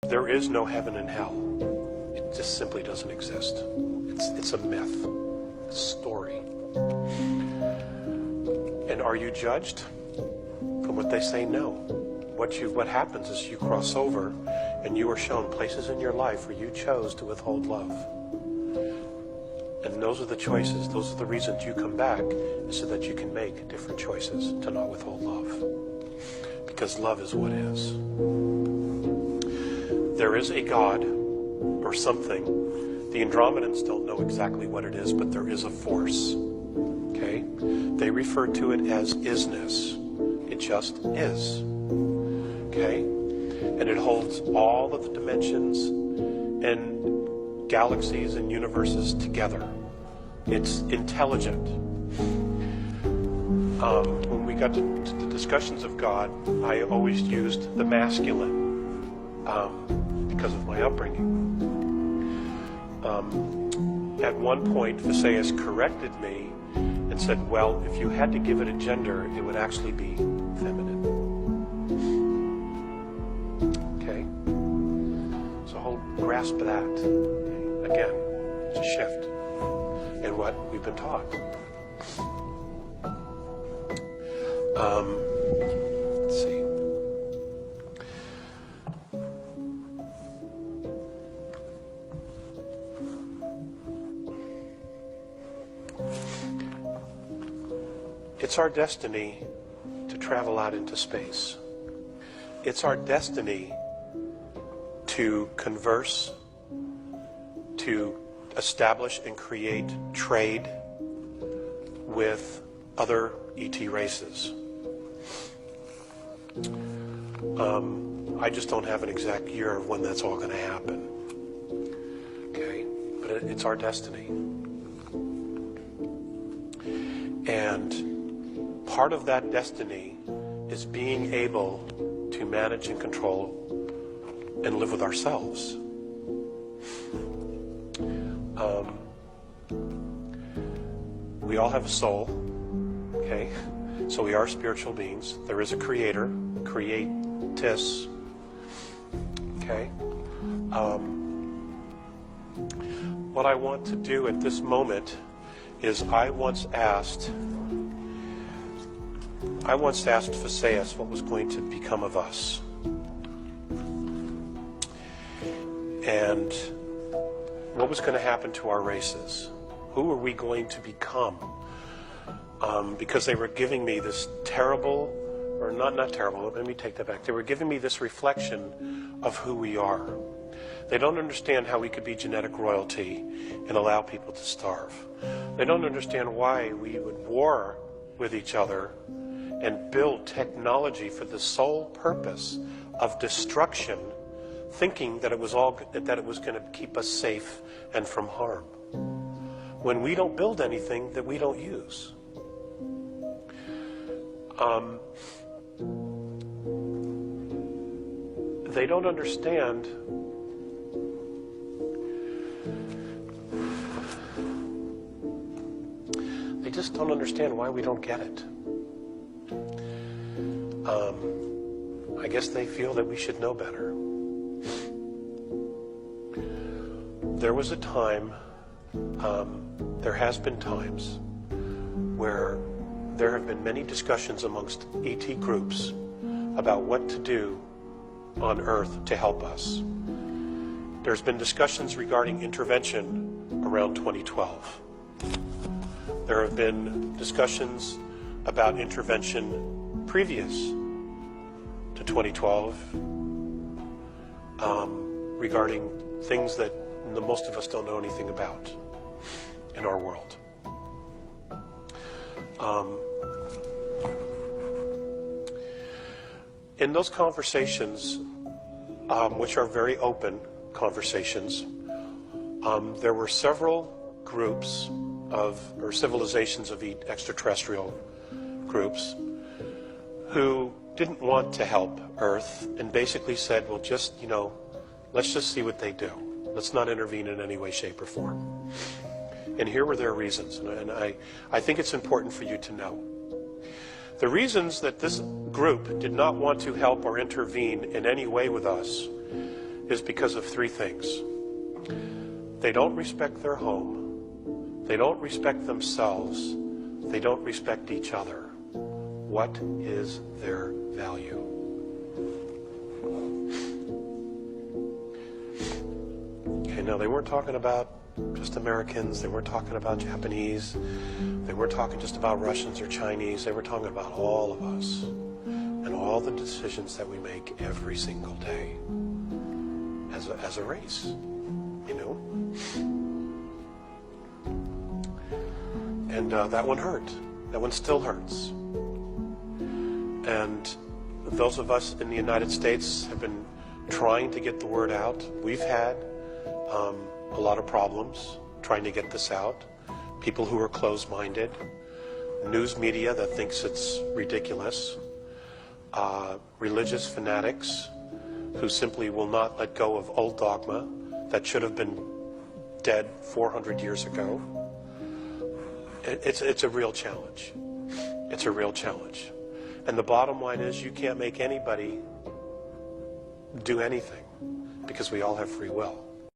There is no heaven and hell. It just simply doesn't exist. It's a myth. It's a story. And are you judged? From what they say, no. What happens is you cross over and you are shown places in your life where you chose to withhold love. And those are the choices, those are the reasons you come back, so that you can make different choices to not withhold love. Because love is what is. There is a God or something. The Andromedans don't know exactly what it is, but there is a force. Okay? They refer to it as isness. It just is. Okay? And it holds all of the dimensions and galaxies and universes together. It's intelligent. When we got to the discussions of God, I always used the masculine because of my upbringing. At one point, Visayas corrected me and said, well, if you had to give it a gender, it would actually be feminine. Okay? So grasp that. Again, it's a shift in what we've been taught. Let's see. It's our destiny to travel out into space. It's our destiny to converse, to establish and create trade with other ET races. I just don't have an exact year of when that's all going to happen. Okay? But it's our destiny. And part of that destiny is being able to manage and control and live with ourselves. We all have a soul, okay? So we are spiritual beings. There is a creator, creatus, okay? What I want to do at this moment is I once asked Visayas what was going to become of us. And what was going to happen to our races? Who were we going to become? Because they were giving me this terrible, or not terrible, let me take that back. They were giving me this reflection of who we are. They don't understand how we could be genetic royalty and allow people to starve. They don't understand why we would war with each other and build technology for the sole purpose of destruction, thinking that it was going to keep us safe and from harm. When we don't build anything that we don't use. They don't understand they just don't understand why we don't get it. I guess they feel that we should know better. There was a time, there has been times where there have been many discussions amongst ET groups about what to do on Earth to help us. There's been discussions regarding intervention around 2012. There have been discussions about intervention previous to 2012 regarding things that most of us don't know anything about in our world. In those conversations, which are very open conversations, there were several groups or civilizations of extraterrestrial groups who didn't want to help Earth and basically said, well, let's just see what they do. Let's not intervene in any way, shape, or form. And here were their reasons, and I think it's important for you to know. The reasons that this group did not want to help or intervene in any way with us is because of three things. They don't respect their home. They don't respect themselves. They don't respect each other. What is their value? Okay, now they weren't talking about just Americans. They weren't talking about Japanese. They weren't talking just about Russians or Chinese. They were talking about all of us and all the decisions that we make every single day as a race, you know? And that one hurt. That one still hurts. And those of us in the United States have been trying to get the word out. We've had a lot of problems trying to get this out. People who are closed-minded, news media that thinks it's ridiculous, religious fanatics who simply will not let go of old dogma that should have been dead 400 years ago. It's a real challenge. It's a real challenge. And the bottom line is you can't make anybody do anything because we all have free will.